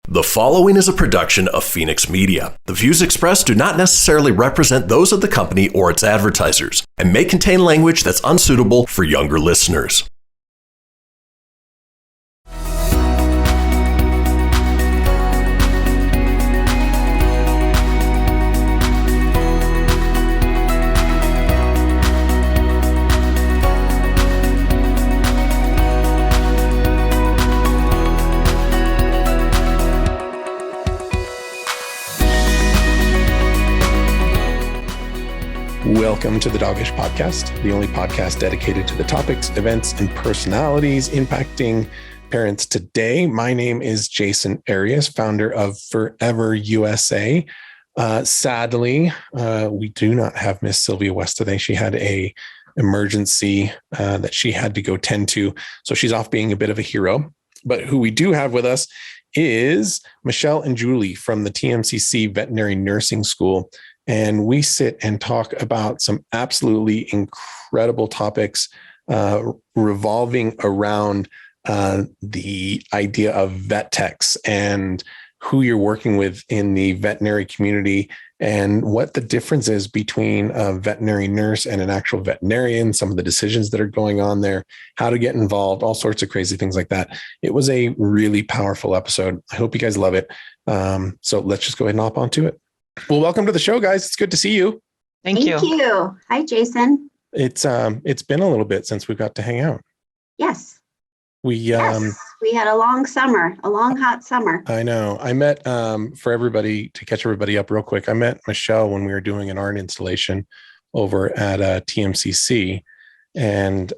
The following is a production of Fenix Media. The views expressed do not necessarily represent those of the company or its advertisers and may contain language that's unsuitable for younger listeners. Welcome to the Dogish podcast, the only podcast dedicated to the topics, events, and personalities impacting parents today. My name is Jasen Arias, founder of Forever USA. Sadly, we do not have Miss Sylvia West today. She had a emergency that she had to go tend to, so she's off being a bit of a hero. But who we do have with us is Michele and Julie from the TMCC Veterinary-Nursing School. And we sit and talk about some absolutely incredible topics revolving around the idea of vet techs and who you're working with in the veterinary community and what the difference is between a veterinary nurse and an actual veterinarian, some of the decisions that are going on there, how to get involved, all sorts of crazy things like that. It was a really powerful episode. I hope you guys love it. So let's just go ahead and hop onto it. Well, welcome to the show, guys. It's good to see you. Thank you. Hi, Jasen. It's been a little bit since we got to hang out. Yes. We had a long hot summer. I know. I met for everybody to catch everybody up real quick. I met Michele when we were doing an art installation over at TMCC, and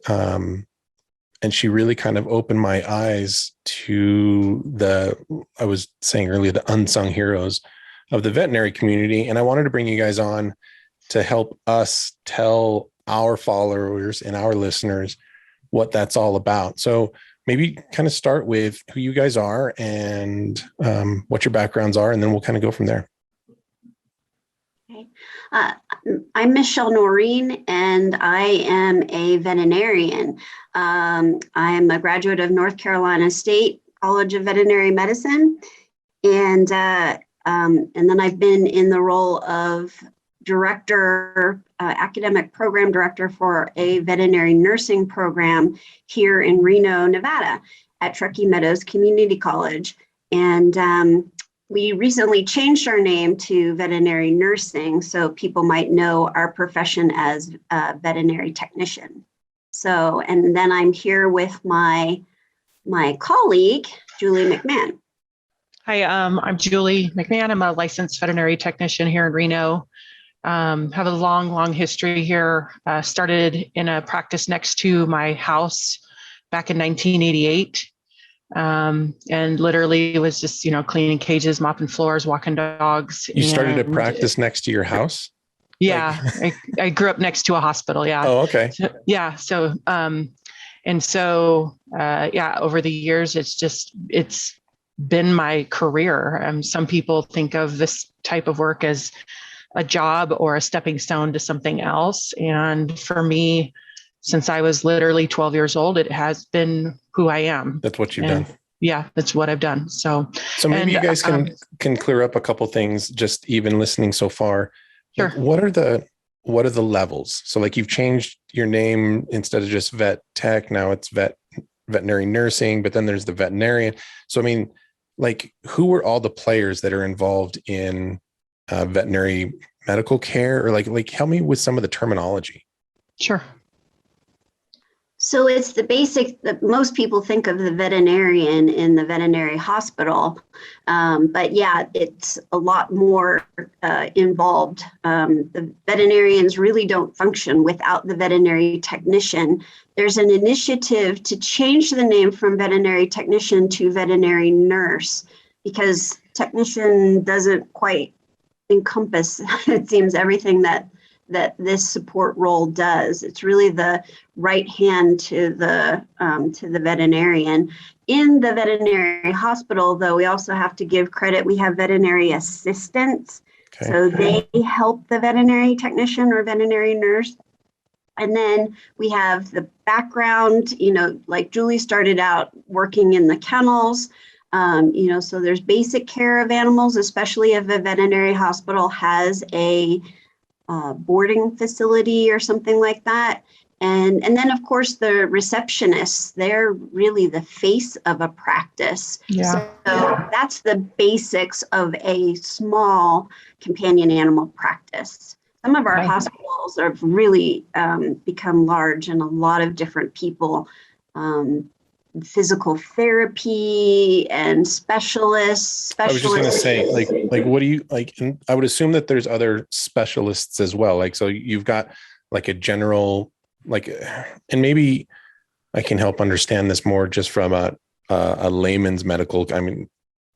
she really kind of opened my eyes to I was saying earlier, the unsung heroes of the veterinary community. And I wanted to bring you guys on to help us tell our followers and our listeners what that's all about. So maybe kind of start with who you guys are and what your backgrounds are, and then we'll kind of go from there. Okay. I'm Michele Noreen, and I am a veterinarian. I am a graduate of North Carolina State College of Veterinary Medicine, and then I've been in the role of director, academic program director for a veterinary nursing program here in Reno, Nevada at Truckee Meadows Community College. And we recently changed our name to veterinary nursing, so people might know our profession as a veterinary technician. So, and then I'm here with my colleague, Julie McMahon. Hi, I'm Julie McMahon. I'm a licensed veterinary technician here in Reno. Have a long history here. Started in a practice next to my house back in 1988. And literally was just, cleaning cages, mopping floors, walking dogs. You started a practice next to your house? Yeah, I grew up next to a hospital. Yeah. Oh, okay. So, over the years, it's been my career. Some people think of this type of work as a job or a stepping stone to something else. And for me, since I was literally 12 years old, it has been who I am. That's what you've done. Yeah, that's what I've done. So maybe you guys can clear up a couple things, just even listening so far. Sure. Like, what are the levels? So like you've changed your name, instead of just vet tech, now it's veterinary nursing, but then there's the veterinarian. So, I mean, like, who are all the players that are involved in veterinary medical care, or like help me with some of the terminology? Sure. So it's the basic that most people think of the veterinarian in the veterinary hospital. But yeah, it's a lot more involved. The veterinarians really don't function without the veterinary technician. There's an initiative to change the name from veterinary technician to veterinary nurse, because technician doesn't quite encompass, it seems, everything that this support role does. It's really the right hand to the veterinarian. In the veterinary hospital, though, we also have to give credit. We have veterinary assistants. Okay. So they help the veterinary technician or veterinary nurse. And then we have the background, like Julie started out working in the kennels. So there's basic care of animals, especially if a veterinary hospital has a boarding facility or something like that. And then, of course, the receptionists, they're really the face of a practice. Yeah. So that's the basics of a small companion animal practice. Some of our hospitals have really become large, and a lot of different people, physical therapy and specialists. I was just going to say, like, what do you like? And I would assume that there's other specialists as well. Like, so you've got like a general, like, and maybe I can help understand this more just from a layman's medical. I mean,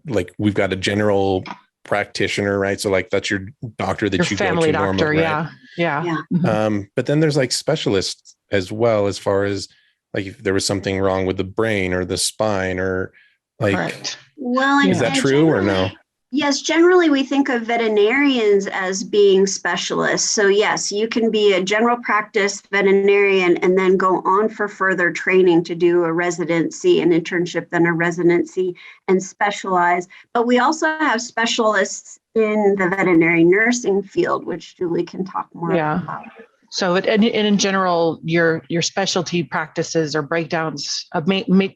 like, we've got a general practitioner, right? So like, that's your doctor that you family go to doctor, normally, yeah. right? Yeah. Mm-hmm. But then there's like specialists as well, as far as like if there was something wrong with the brain or the spine or like, Correct. Well, is that true or no? Yes, generally we think of veterinarians as being specialists. So yes, you can be a general practice veterinarian and then go on for further training to do a residency, an internship, then a residency, and specialize. But we also have specialists in the veterinary nursing field, which Julie can talk more about. So in general, your specialty practices or breakdowns of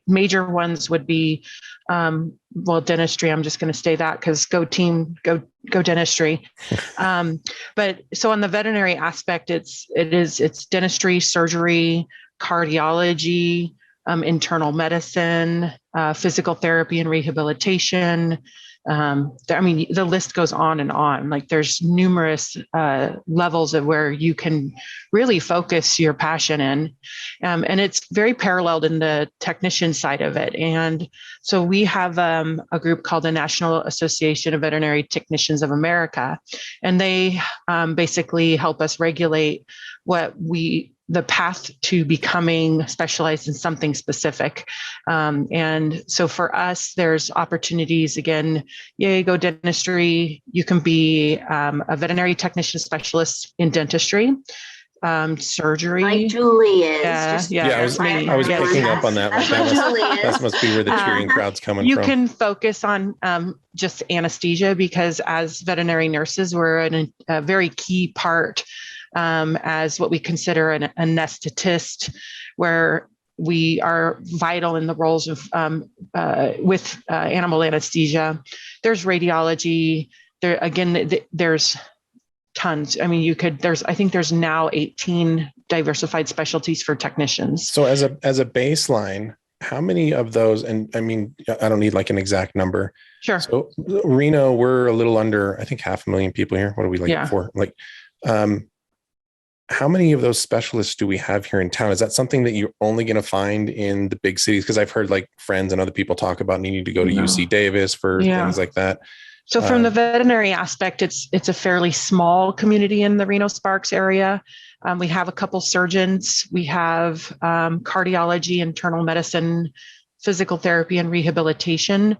major ones would be, dentistry. I'm just going to say that because go team, go dentistry. But so on the veterinary aspect, it's dentistry, surgery, cardiology, internal medicine, physical therapy and rehabilitation. The list goes on and on. Like there's numerous levels of where you can really focus your passion in. And it's very paralleled in the technician side of it. And so we have a group called the National Association of Veterinary Technicians of America, and they basically help us regulate the path to becoming specialized in something specific. And so for us, there's opportunities, again, go dentistry. You can be a veterinary technician specialist in dentistry, surgery. Like Julie is. I was picking up on that. Like that must be where the cheering crowd's coming from. You can focus on just anesthesia, because as veterinary nurses, we're a very key part as what we consider an anesthetist, where we are vital in the roles of with animal anesthesia. There's radiology. There's tons. I mean, I think there's now 18 diversified specialties for technicians. So as a baseline, how many of those, and I mean, I don't need like an exact number. Sure. So Reno, we're a little under, I think 500,000 people here. What are we like for? Like, how many of those specialists do we have here in town? Is that something that you're only going to find in the big cities? Because I've heard like friends and other people talk about needing to go to UC Davis for things like that. So from the veterinary aspect, it's a fairly small community in the Reno-Sparks area. We have a couple surgeons. We have cardiology, internal medicine, physical therapy, and rehabilitation.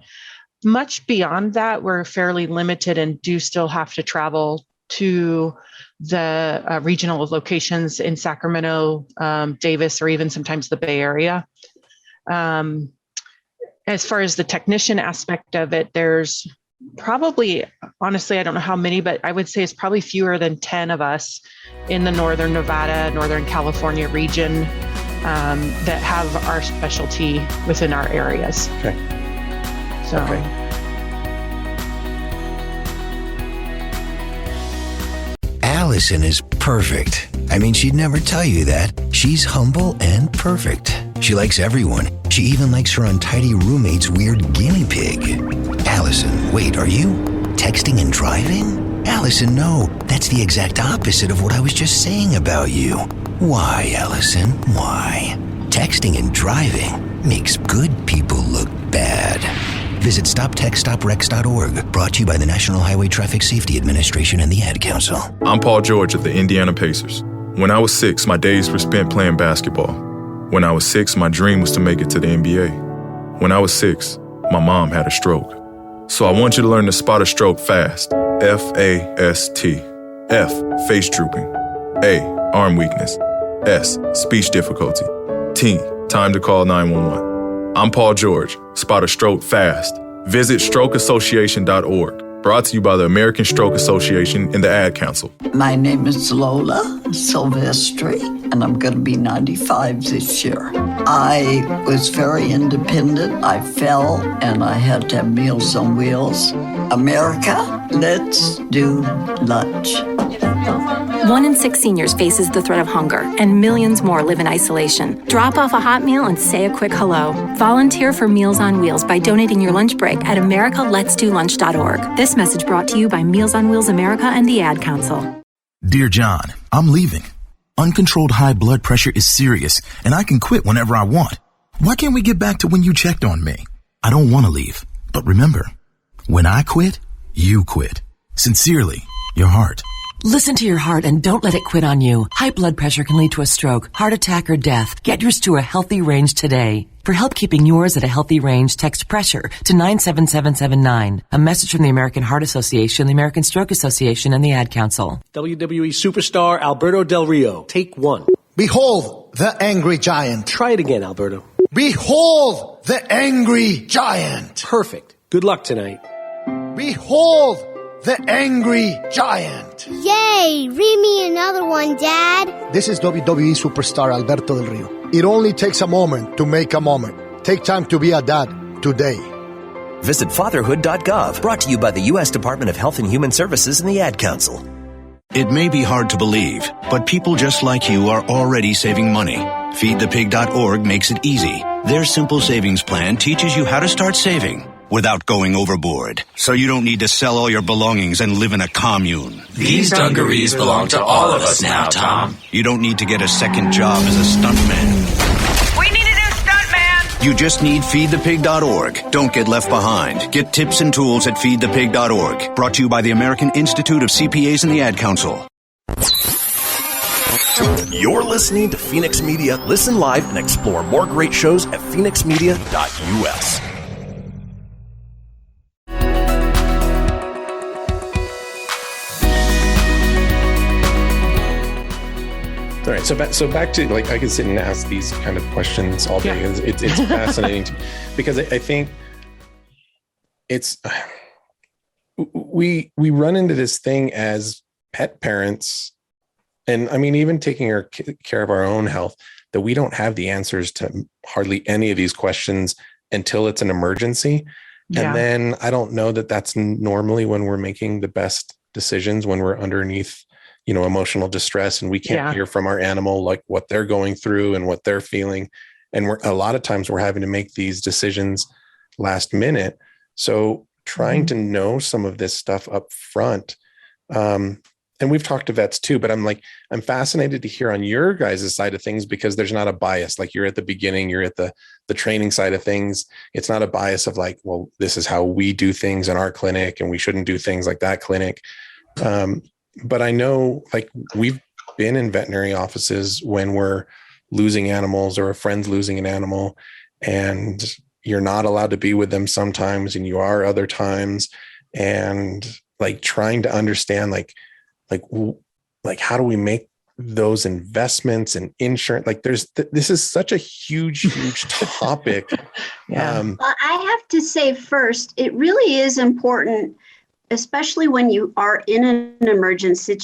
Much beyond that, we're fairly limited and do still have to travel to the regional locations in Sacramento, Davis, or even sometimes the Bay Area. As far as the technician aspect of it, there's probably, honestly, I don't know how many, but I would say it's probably fewer than 10 of us in the Northern Nevada, Northern California region that have our specialty within our areas. Okay. So. Okay. Allison is perfect. I mean, she'd never tell you that. She's humble and perfect. She likes everyone. She even likes her untidy roommate's weird guinea pig. Allison, wait, are you texting and driving? Allison, no, that's the exact opposite of what I was just saying about you. Why, Allison, why? Texting and driving makes good people look bad. Visit StopTextStopRex.org, brought to you by the National Highway Traffic Safety Administration and the Ad Council. I'm Paul George of the Indiana Pacers. When I was 6, my days were spent playing basketball. When I was 6, my dream was to make it to the NBA. When I was 6, my mom had a stroke. So I want you to learn to spot a stroke fast. F-A-S-T. F, face drooping. A, arm weakness. S, speech difficulty. T, time to call 911. I'm Paul George. Spot a stroke fast. Visit strokeassociation.org. Brought to you by the American Stroke Association and the Ad Council. My name is Lola Silvestri, and I'm going to be 95 this year. I was very independent. I fell, and I had to have Meals on Wheels. America, let's do lunch. 1 in 6 seniors faces the threat of hunger, and millions more live in isolation. Drop off a hot meal and say a quick hello. Volunteer for Meals on Wheels by donating your lunch break at americaletsdolunch.org. This message brought to you by Meals on Wheels America and the Ad Council. Dear John, I'm leaving. Uncontrolled high blood pressure is serious, and I can quit whenever I want. Why can't we get back to when you checked on me? I don't want to leave, but remember, when I quit, you quit. Sincerely, your heart. Listen to your heart and don't let it quit on you. High blood pressure can lead to a stroke, heart attack, or death. Get yours to a healthy range today. For help keeping yours at a healthy range, text PRESSURE to 97779. A message from the American Heart Association, the American Stroke Association, and the Ad Council. WWE superstar Alberto Del Rio. Take 1. Behold the angry giant. Try it again, Alberto. Behold the angry giant. Perfect. Good luck tonight. Behold the angry giant. Yay! Read me another one, Dad. This is WWE superstar Alberto Del Rio. It only takes a moment to make a moment. Take time to be a dad today. Visit fatherhood.gov. Brought to you by the U.S. Department of Health and Human Services and the Ad Council. It may be hard to believe, but people just like you are already saving money. FeedThePig.org makes it easy. Their simple savings plan teaches you how to start saving without going overboard, so you don't need to sell all your belongings and live in a commune. These dungarees belong to all of us now, Tom. You don't need to get a second job as a stuntman. We need a new stuntman! You just need FeedThePig.org. Don't get left behind. Get tips and tools at FeedThePig.org. Brought to you by the American Institute of CPAs and the Ad Council. You're listening to Fenix Media. Listen live and explore more great shows at FenixMedia.us. All right, so back to, like, I could sit and ask these kind of questions all day. Yeah. It's fascinating to me because I think it's we run into this thing as pet parents, and I mean, even taking care of our own health, that we don't have the answers to hardly any of these questions until it's an emergency. Yeah. And then I don't know that that's normally when we're making the best decisions, when we're underneath, emotional distress, and we can't hear from our animal, like what they're going through and what they're feeling. And a lot of times we're having to make these decisions last minute. So trying to know some of this stuff up front. And we've talked to vets too, but I'm fascinated to hear on your guys' side of things, because there's not a bias. Like, you're at the beginning, you're at the training side of things. It's not a bias of like, well, this is how we do things in our clinic and we shouldn't do things like that clinic. But I know, like, we've been in veterinary offices when we're losing animals or a friend's losing an animal, and you're not allowed to be with them sometimes, and you are other times. And like, trying to understand, like how do we make those investments and insurance? Like, this is such a huge topic. Well, I have to say first, it really is important, especially when you are in an emergency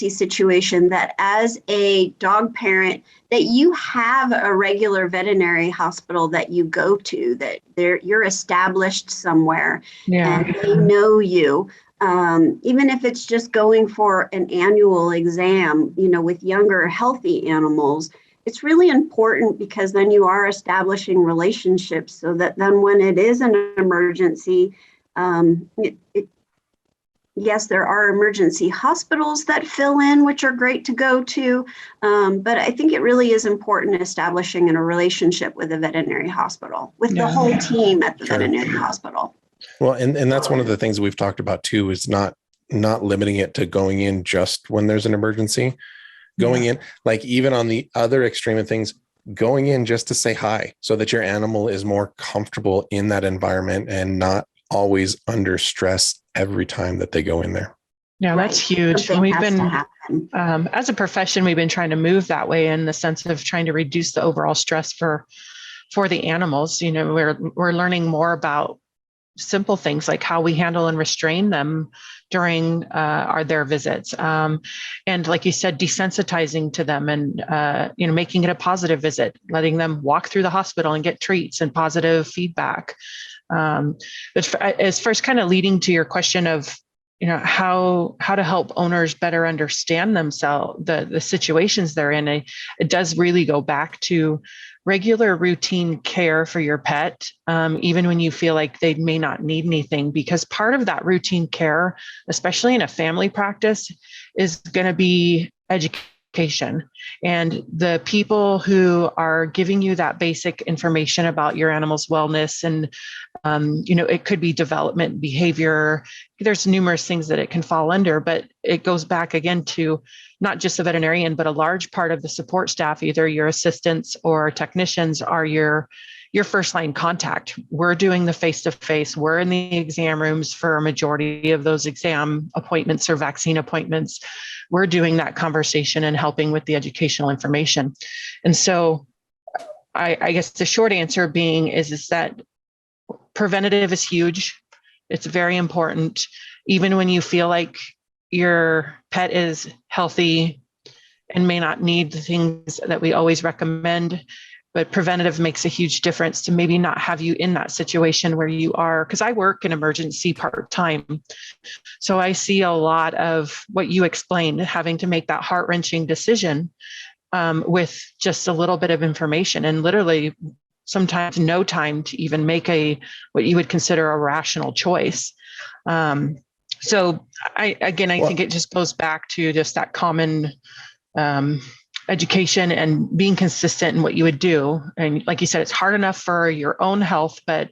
situation, that as a dog parent, that you have a regular veterinary hospital that you go to, that you're established somewhere, and they know you. Even if it's just going for an annual exam, with younger, healthy animals, it's really important, because then you are establishing relationships, so that then when it is an emergency, yes, there are emergency hospitals that fill in, which are great to go to. But I think it really is important establishing a relationship with a veterinary hospital, with the whole team at the veterinary hospital. Well, and that's one of the things we've talked about too, is not limiting it to going in just when there's an emergency. Going in, like, even on the other extreme of things, going in just to say hi, so that your animal is more comfortable in that environment and not always under stress every time that they go in there. Yeah, that's huge. And we've been, as a profession, we've been trying to move that way, in the sense of trying to reduce the overall stress for the animals. We're learning more about simple things like how we handle and restrain them during their visits. And like you said, desensitizing to them and, making it a positive visit, letting them walk through the hospital and get treats and positive feedback. As first kind of leading to your question of, how to help owners better understand themselves, the situations they're in, it does really go back to regular routine care for your pet, even when you feel like they may not need anything, because part of that routine care, especially in a family practice, is going to be education. And the people who are giving you that basic information about your animal's wellness and, it could be development, behavior. There's numerous things that it can fall under, but it goes back again to not just the veterinarian, but a large part of the support staff, either your assistants or technicians, are your first line contact. We're doing the face-to-face. We're in the exam rooms for a majority of those exam appointments or vaccine appointments. We're doing that conversation and helping with the educational information. And so I guess the short answer being is that preventative is huge. It's very important. Even when you feel like your pet is healthy and may not need the things that we always recommend, but preventative makes a huge difference to maybe not have you in that situation where you are, because I work in emergency part-time. So I see a lot of what you explained, having to make that heart-wrenching decision with just a little bit of information and literally sometimes no time to even make what you would consider a rational choice. So I think it just goes back to just that common education and being consistent in what you would do. And like you said, it's hard enough for your own health, but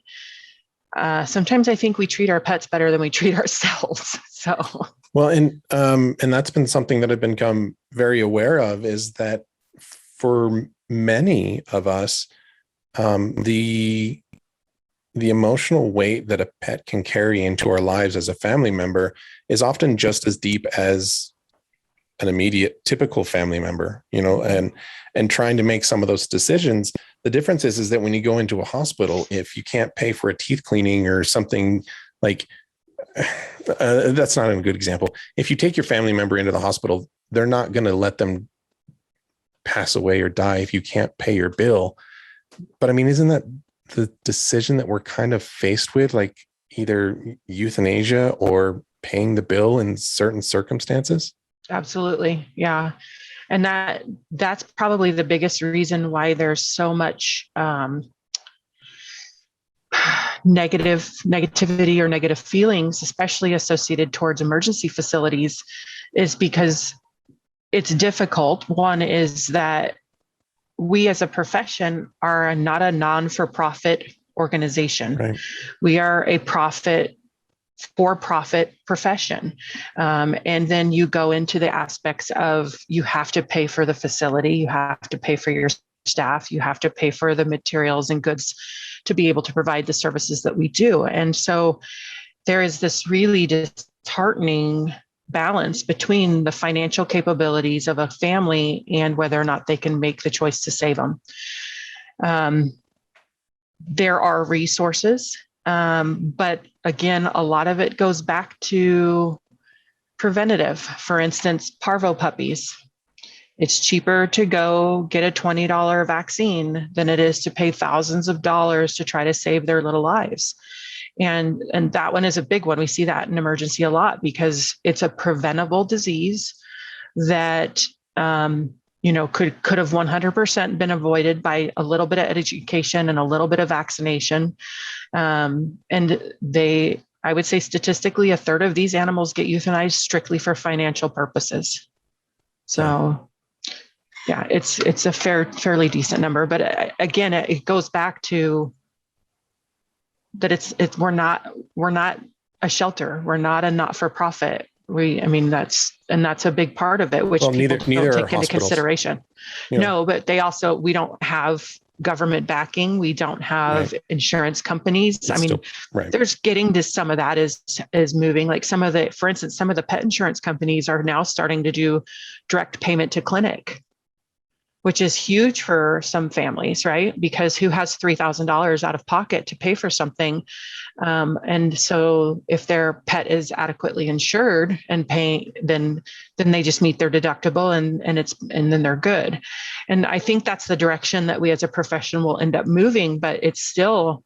sometimes I think we treat our pets better than we treat ourselves. So, well, and that's been something that I've become very aware of, is that for many of us, the emotional weight that a pet can carry into our lives as a family member is often just as deep as an immediate typical family member, and trying to make some of those decisions. The difference is that when you go into a hospital, if you can't pay for a teeth cleaning or something like that's not a good example. If you take your family member into the hospital, they're not going to let them pass away or die if you can't pay your bill. But I mean, isn't that the decision that we're kind of faced with, like either euthanasia or paying the bill in certain circumstances? Absolutely. Yeah. And that's probably the biggest reason why there's so much negativity or negative feelings, especially associated towards emergency facilities, is because it's difficult. One is that we as a profession are not a non-for-profit organization. Right. We are a for-profit profession. And then you go into the aspects of you have to pay for the facility, you have to pay for your staff, you have to pay for the materials and goods to be able to provide the services that we do. And so there is this really disheartening balance between the financial capabilities of a family and whether or not they can make the choice to save them. There are resources, but again, a lot of it goes back to preventative. For instance, parvo puppies. It's cheaper to go get a $20 vaccine than it is to pay thousands of dollars to try to save their little lives. And that one is a big one. We see that in emergency a lot because it's a preventable disease that could have 100% been avoided by a little bit of education and a little bit of vaccination. And I would say statistically, a third of these animals get euthanized strictly for financial purposes. So yeah, it's a fairly decent number, but again, it goes back to that we're not a shelter. We're not a not-for-profit. That's a big part of it, which people don't take into consideration. Yeah. No, but we don't have government backing. We don't have insurance companies. There's getting to some of that is moving. Like for instance, some of the pet insurance companies are now starting to do direct payment to clinic. which is huge for some families, right? Because who has $3,000 out of pocket to pay for something? And so if their pet is adequately insured and paying, then they just meet their deductible and then they're good. And I think that's the direction that we as a profession will end up moving, but it's still,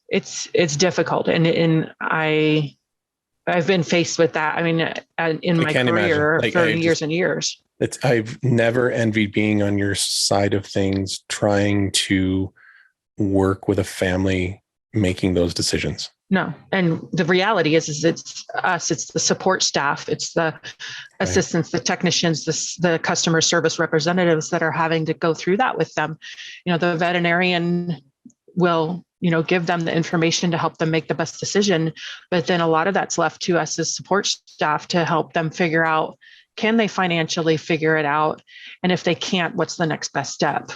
it's difficult. And I've been faced with that. I mean, in my career for years and years. I've never envied being on your side of things, trying to work with a family making those decisions. No. And the reality is it's us, it's the support staff, it's the assistants, the technicians, the customer service representatives that are having to go through that with them. The veterinarian will, give them the information to help them make the best decision. But then a lot of that's left to us as support staff to help them figure out, can they financially figure it out? And if they can't, what's the next best step?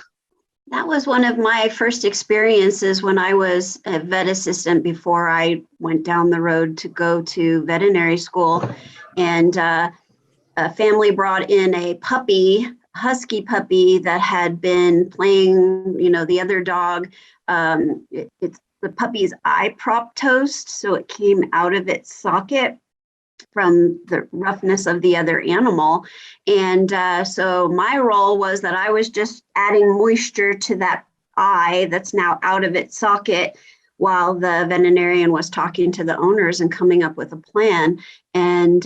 That was one of my first experiences when I was a vet assistant before I went down the road to go to veterinary school. And a family brought in a puppy, husky puppy that had been playing, the other dog. It's the puppy's eye prop toast, so it came out of its socket from the roughness of the other animal. And so my role was that I was just adding moisture to that eye that's now out of its socket while the veterinarian was talking to the owners and coming up with a plan. And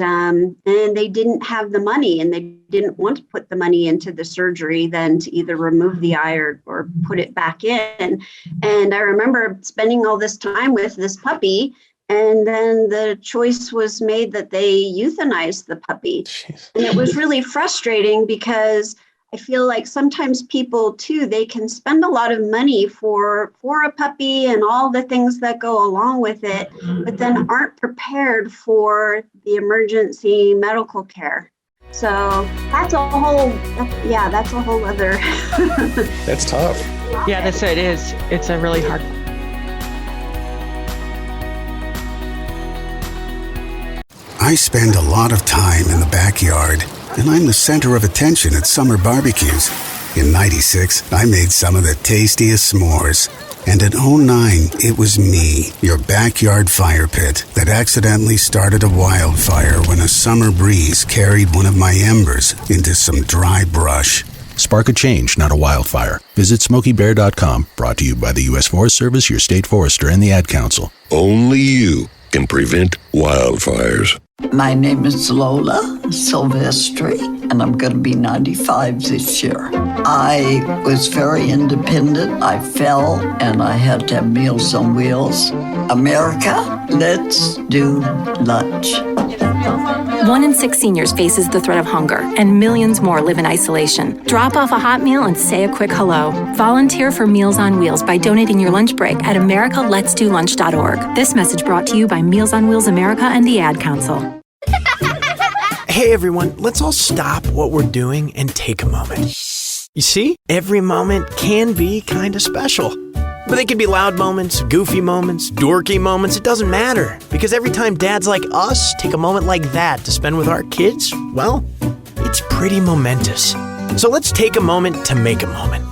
they didn't have the money, and they didn't want to put the money into the surgery then to either remove the eye or put it back in. And I remember spending all this time with this puppy, and then the choice was made that they euthanize the puppy. Jeez. And it was really frustrating because I feel like sometimes people too, they can spend a lot of money for a puppy and all the things that go along with it, but then aren't prepared for the emergency medical care. So that's a whole other. That's tough. Yeah, it is. It's a really hard. I spend a lot of time in the backyard, and I'm the center of attention at summer barbecues. In '96, I made some of the tastiest s'mores. And in '09, it was me, your backyard fire pit, that accidentally started a wildfire when a summer breeze carried one of my embers into some dry brush. Spark a change, not a wildfire. Visit SmokeyBear.com, brought to you by the U.S. Forest Service, your state forester, and the Ad Council. Only you can prevent wildfires. My name is Lola Silvestri, and I'm going to be 95 this year. I was very independent. I fell, and I had to have Meals on Wheels. America, let's do lunch. 1 in 6 seniors faces the threat of hunger, and millions more live in isolation. Drop off a hot meal and say a quick hello. Volunteer for Meals on Wheels by donating your lunch break at americaletsdolunch.org. This message brought to you by Meals on Wheels America and the Ad Council. Hey everyone, let's all stop what we're doing and take a moment. You see, every moment can be kind of special. But they can be loud moments, goofy moments, dorky moments, it doesn't matter. Because every time dads like us take a moment like that to spend with our kids, well, it's pretty momentous. So let's take a moment to make a moment.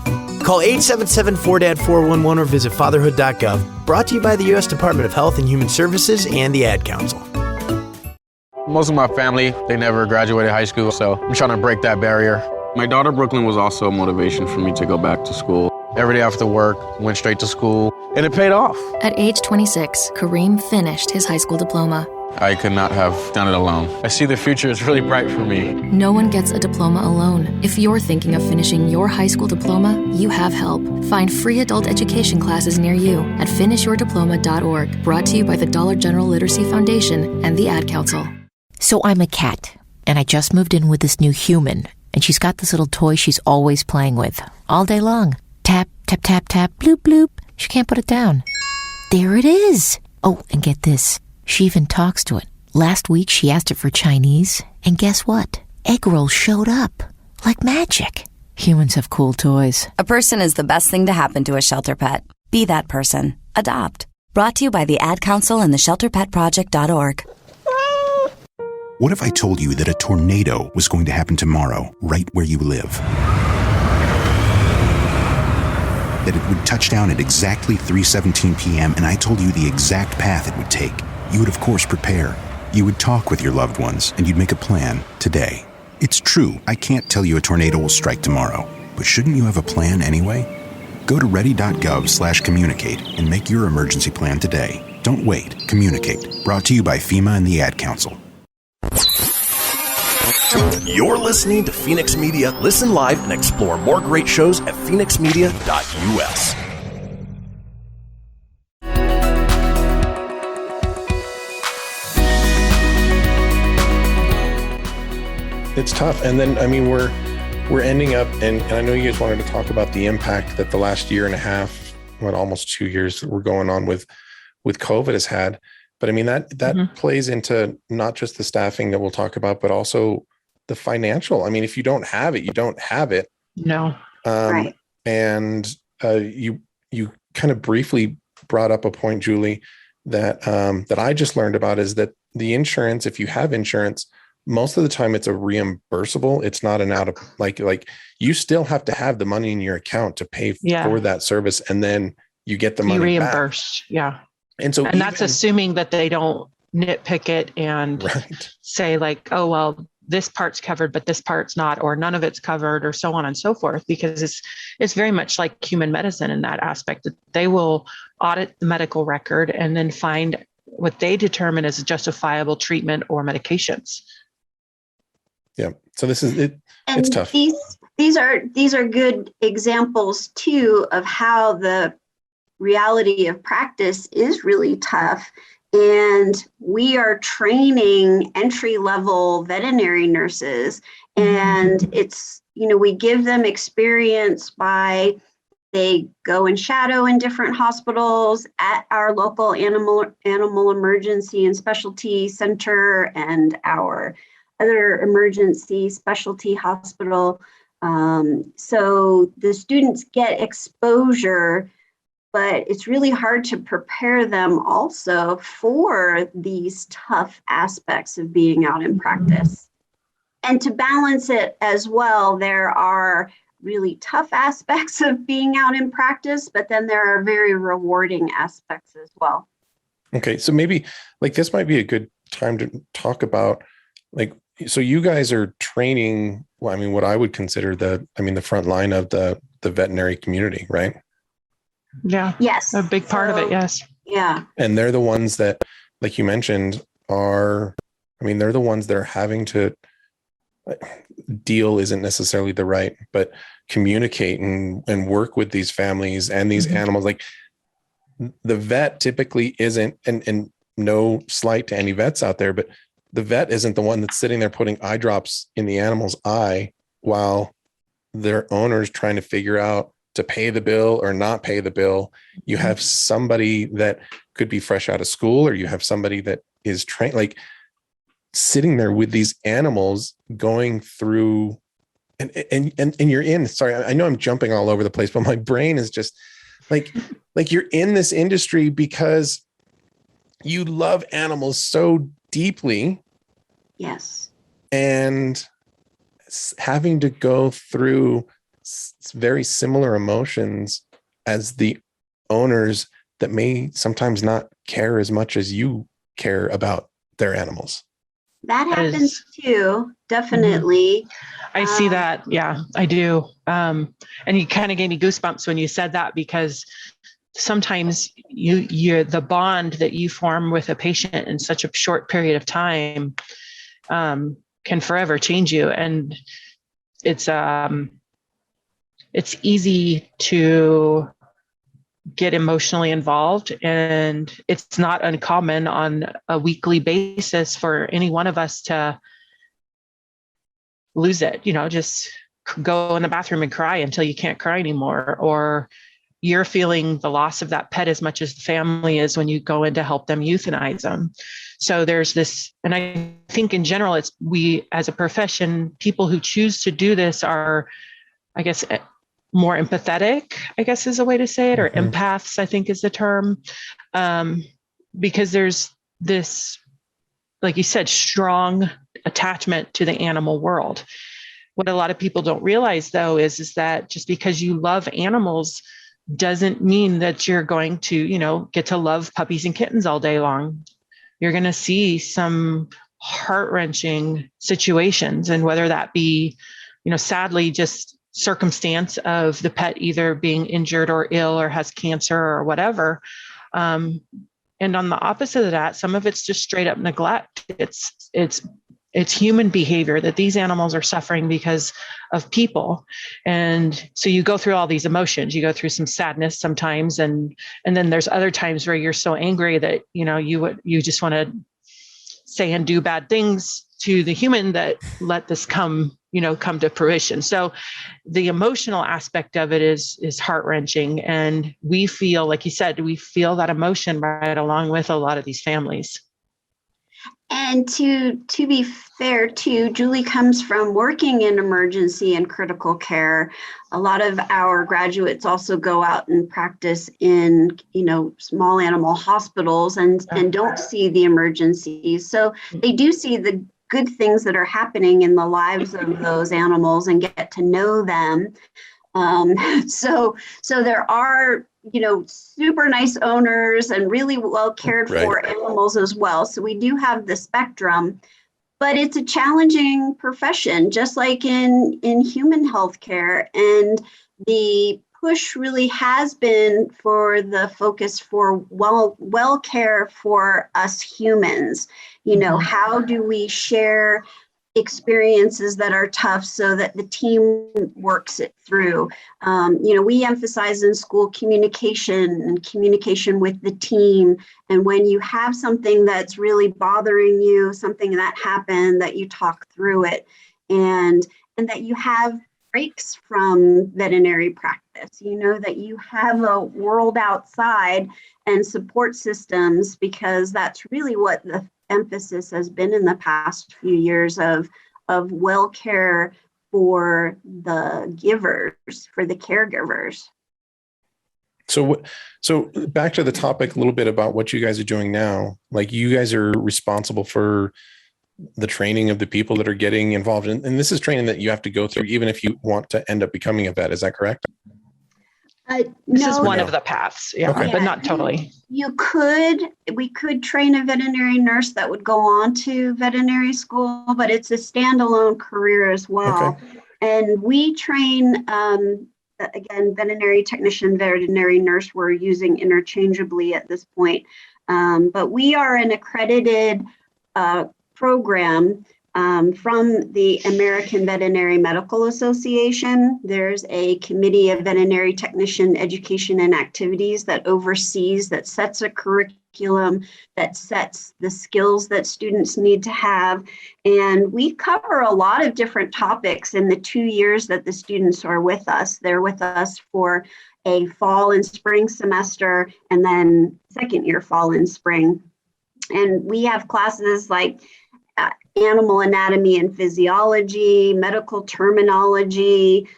Call 877-4DAD-411 or visit fatherhood.gov. Brought to you by the U.S. Department of Health and Human Services and the Ad Council. Most of my family, they never graduated high school, so I'm trying to break that barrier. My daughter Brooklyn was also a motivation for me to go back to school. Every day after work, went straight to school, and it paid off. At age 26, Kareem finished his high school diploma. I could not have done it alone. I see the future is really bright for me. No one gets a diploma alone. If you're thinking of finishing your high school diploma, you have help. Find free adult education classes near you at finishyourdiploma.org. Brought to you by the Dollar General Literacy Foundation and the Ad Council. So I'm a cat, and I just moved in with this new human, and she's got this little toy she's always playing with, all day long. Tap, tap, tap, tap, bloop, bloop. She can't put it down. There it is. Oh, and get this. She even talks to it. Last week, she asked it for Chinese, and guess what? Egg rolls showed up. Like magic. Humans have cool toys. A person is the best thing to happen to a shelter pet. Be that person. Adopt. Brought to you by the Ad Council and the ShelterPetProject.org. What if I told you that a tornado was going to happen tomorrow, right where you live? that it would touch down at exactly 3:17 p.m. and I told you the exact path it would take, you would of course prepare. You would talk with your loved ones and you'd make a plan today. It's true, I can't tell you a tornado will strike tomorrow, but shouldn't you have a plan anyway? Go to ready.gov/communicate and make your emergency plan today. Don't wait. Communicate. Brought to you by FEMA and the Ad Council. You're listening to Fenix Media. Listen live and explore more great shows at fenixmedia.us. It's tough. And then, I mean, we're ending up, and I know you guys wanted to talk about the impact that the last year and a half, almost 2 years that we're going on with COVID has had. But I mean, that plays into not just the staffing that we'll talk about, but also the financial. I mean, if you don't have it, you don't have it. No. Right. And you kind of briefly brought up a point, Julie, that I just learned about, is that the insurance, if you have insurance, most of the time it's a reimbursable. It's not an out of like you still have to have the money in your account to pay for that service. And then you get the money reimbursed. back. Yeah. And so, that's assuming that they don't nitpick it and say like, oh, well, this part's covered, but this part's not, or none of it's covered, or so on and so forth, because it's very much like human medicine in that aspect, that they will audit the medical record and then find what they determine as a justifiable treatment or medications. Yeah. So this is it. And it's tough. These are good examples too of how the reality of practice is really tough. And we are training entry-level veterinary nurses, and it's, we give them experience by they go and shadow in different hospitals, at our local animal emergency and specialty center and our other emergency specialty hospital. So the students get exposure, but it's really hard to prepare them also for these tough aspects of being out in practice. And to balance it as well, there are really tough aspects of being out in practice, but then there are very rewarding aspects as well. Okay, so maybe this might be a good time to talk about so you guys are training, what I would consider the front line of the veterinary community, right? Yeah. Yes. A big part of it. Yes. Yeah. And they're the ones that, like you mentioned, they're the ones that are having to deal isn't necessarily the right, but communicate and work with these families and these animals. Like the vet typically isn't, and no slight to any vets out there, but the vet isn't the one that's sitting there putting eye drops in the animal's eye while their owner's trying to figure out to pay the bill or not pay the bill. You have somebody that could be fresh out of school, or you have somebody that is trained, sitting there with these animals going through and you're in, sorry, I know I'm jumping all over the place, but my brain is just like you're in this industry because you love animals so deeply. Yes. And having to go through very similar emotions as the owners that may sometimes not care as much as you care about their animals. That happens too, definitely. I see that. Yeah, I do. And you kind of gave me goosebumps when you said that, because sometimes you're the bond that you form with a patient in such a short period of time can forever change you. And it's easy to get emotionally involved, and it's not uncommon on a weekly basis for any one of us to lose it, just go in the bathroom and cry until you can't cry anymore, or you're feeling the loss of that pet as much as the family is when you go in to help them euthanize them. So there's this, and I think in general, it's we as a profession, people who choose to do this are, I guess, more empathetic, I guess is a way to say it, or empaths, I think is the term, because there's this, like you said, strong attachment to the animal world. What a lot of people don't realize, though, is that just because you love animals doesn't mean that you're going to, get to love puppies and kittens all day long. You're going to see some heart-wrenching situations, and whether that be, sadly, just circumstance of the pet either being injured or ill or has cancer or whatever. And on the opposite of that, some of it's just straight up neglect. It's human behavior that these animals are suffering because of people. And so you go through all these emotions. You go through some sadness sometimes, and then there's other times where you're so angry that you just want to say and do bad things to the human that let this come to fruition. So the emotional aspect of it is heart-wrenching. And we feel, like you said, we feel that emotion right along with a lot of these families. And to be fair too, Julie comes from working in emergency and critical care. A lot of our graduates also go out and practice in, small animal hospitals and don't see the emergencies. So they do see the good things that are happening in the lives of those animals and get to know them. So there are, super nice owners and really well cared for animals as well. So we do have the spectrum, but it's a challenging profession, just like in human healthcare. And the push really has been for the focus for well care for us humans. How do we share experiences that are tough so that the team works it through? We emphasize in school communication and communication with the team. And when you have something that's really bothering you, something that happened, that you talk through it, and that you have breaks from veterinary practice, that you have a world outside and support systems, because that's really what the emphasis has been in the past few years of well care for the givers, for the caregivers. So back to the topic a little bit about what you guys are doing now. Like, you guys are responsible for the training of the people that are getting involved in, and this is training that you have to go through even if you want to end up becoming a vet. Is that correct? This is one of the paths, but not totally. We could train a veterinary nurse that would go on to veterinary school, but it's a standalone career as well. Okay. And we train, again, veterinary technician, veterinary nurse, we're using interchangeably at this point. But we are an accredited program from the American Veterinary Medical Association. There's a committee of veterinary technician education and activities that oversees, that sets a curriculum, that sets the skills that students need to have. And we cover a lot of different topics in the 2 years that the students are with us. They're with us for a fall and spring semester, and then second year fall and spring. And we have classes like animal anatomy and physiology, medical terminology.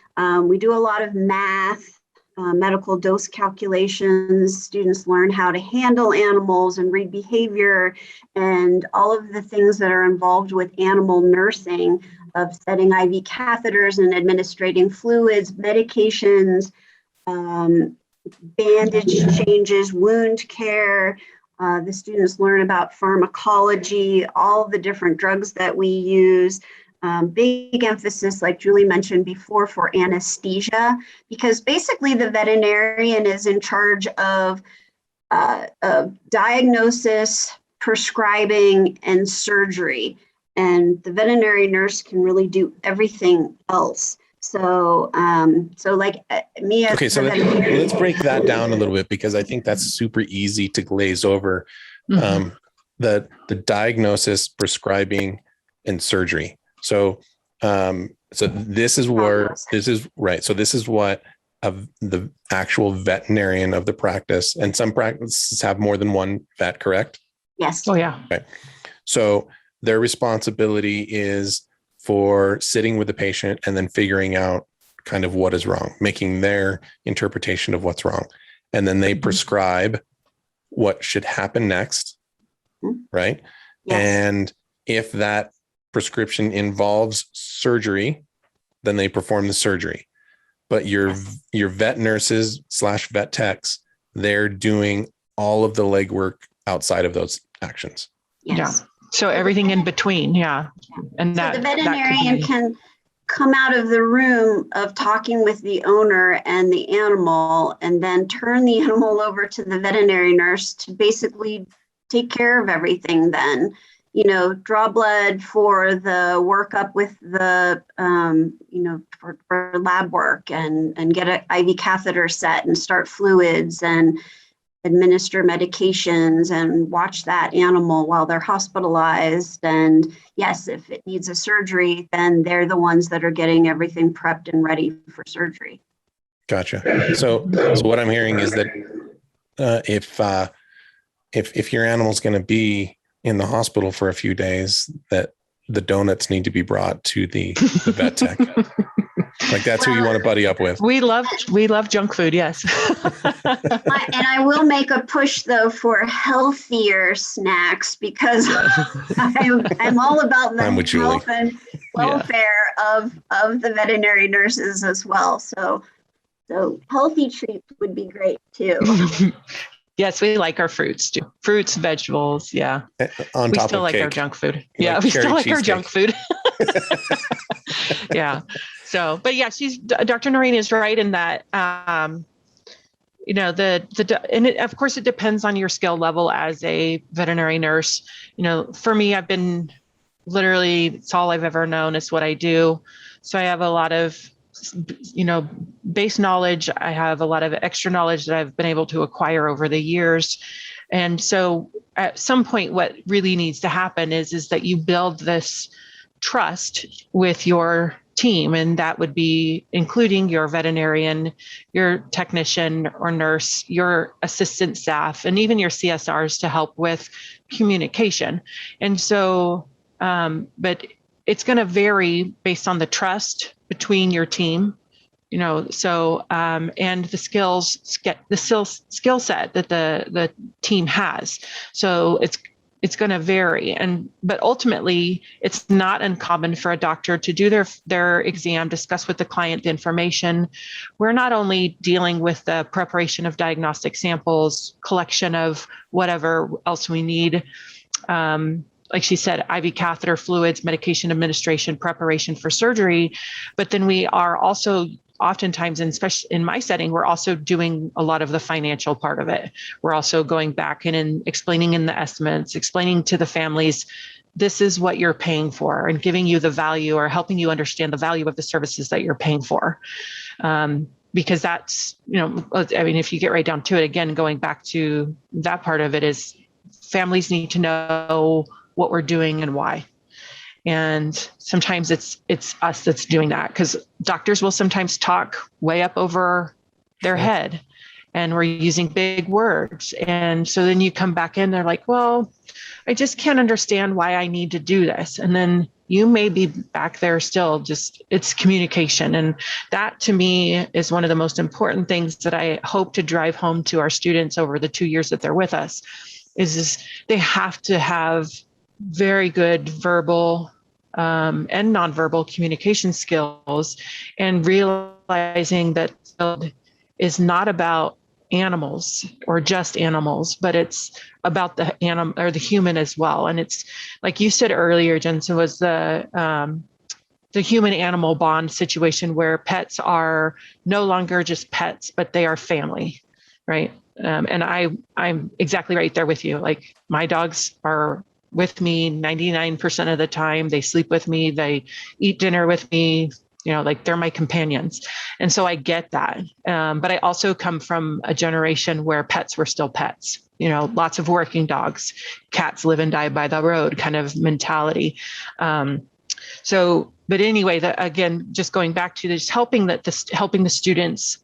We do a lot of math, medical dose calculations. Students learn how to handle animals and read behavior, and all of the things that are involved with animal nursing, of setting IV catheters and administrating fluids, medications, bandage changes, wound care. The students learn about pharmacology, all the different drugs that we use. Big emphasis, like Julie mentioned before, for anesthesia, because basically the veterinarian is in charge of diagnosis, prescribing, and surgery. And the veterinary nurse can really do everything else. So like me as okay, so let's break that down a little bit, because I think that's super easy to glaze over. The diagnosis, prescribing, and surgery. So this is where this is right. So this is what the actual veterinarian of the practice, and some practices have more than one vet, correct? Yes. Oh yeah. Okay. So their responsibility is for sitting with the patient and then figuring out kind of what is wrong, making their interpretation of what's wrong. And then they prescribe what should happen next, right? Yes. And if that prescription involves surgery, then they perform the surgery. but your vet nurses / vet techs, they're doing all of the legwork outside of those actions. Yes. Yeah. So everything in between. Yeah. And So that the veterinarian that could be, can come out of the room of talking with the owner and the animal and then turn the animal over to the veterinary nurse to basically take care of everything then. Draw blood for the workup with the, for lab work and get an IV catheter set and start fluids and administer medications and watch that animal while they're hospitalized. And yes, if it needs a surgery, then they're the ones that are getting everything prepped and ready for surgery. Gotcha. So what I'm hearing is that if your animal's going to be in the hospital for a few days, that the donuts need to be brought to the vet tech. Like that's who you want to buddy up with. We love junk food. Yes. And I will make a push though for healthier snacks because I'm all about the health and welfare of the veterinary nurses as well. So healthy treats would be great too. Yes, we like our fruits too. Fruits, vegetables. Yeah. On we top still of like cake. Our junk food. Like yeah, we still like our cheesecake. junk food. Yeah. So, but yeah, Dr. Noreen is right in that, and of course it depends on your skill level as a veterinary nurse. For me, I've been literally, it's all I've ever known. It's what I do. So I have a lot of, base knowledge. I have a lot of extra knowledge that I've been able to acquire over the years. And so at some point, what really needs to happen is that you build this trust with your team. And that would be including your veterinarian, your technician or nurse, your assistant staff, and even your CSRs to help with communication. And so, but it's going to vary based on the trust between your team, and the skill set that the team has. So it's going to vary. But ultimately, it's not uncommon for a doctor to do their exam, discuss with the client the information. We're not only dealing with the preparation of diagnostic samples, collection of whatever else we need, like she said, IV catheter fluids, medication administration, preparation for surgery. But then we are also oftentimes, and especially in my setting, we're also doing a lot of the financial part of it. We're also going back in and explaining in the estimates, explaining to the families, this is what you're paying for, and giving you the value or helping you understand the value of the services that you're paying for. Because that's, if you get right down to it, again, going back to that part of it is families need to know what we're doing and why. And sometimes it's us that's doing that, because doctors will sometimes talk way up over their head and we're using big words. And so then you come back in, they're like, well, I just can't understand why I need to do this. And then you may be back there still, it's communication. And that to me is one of the most important things that I hope to drive home to our students over the 2 years that they're with us is they have to have very good verbal and nonverbal communication skills, and realizing that is not about animals or just animals, but it's about the animal or the human as well. And it's like you said earlier, Jensen, was the human animal bond situation where pets are no longer just pets, but they are family, right? And I'm exactly right there with you. Like my dogs are with me 99% of the time. They sleep with me. They eat dinner with me. Like they're my companions. And so I get that. But I also come from a generation where pets were still pets, lots of working dogs, cats live and die by the road kind of mentality. But anyway, again, just going back to this, helping the students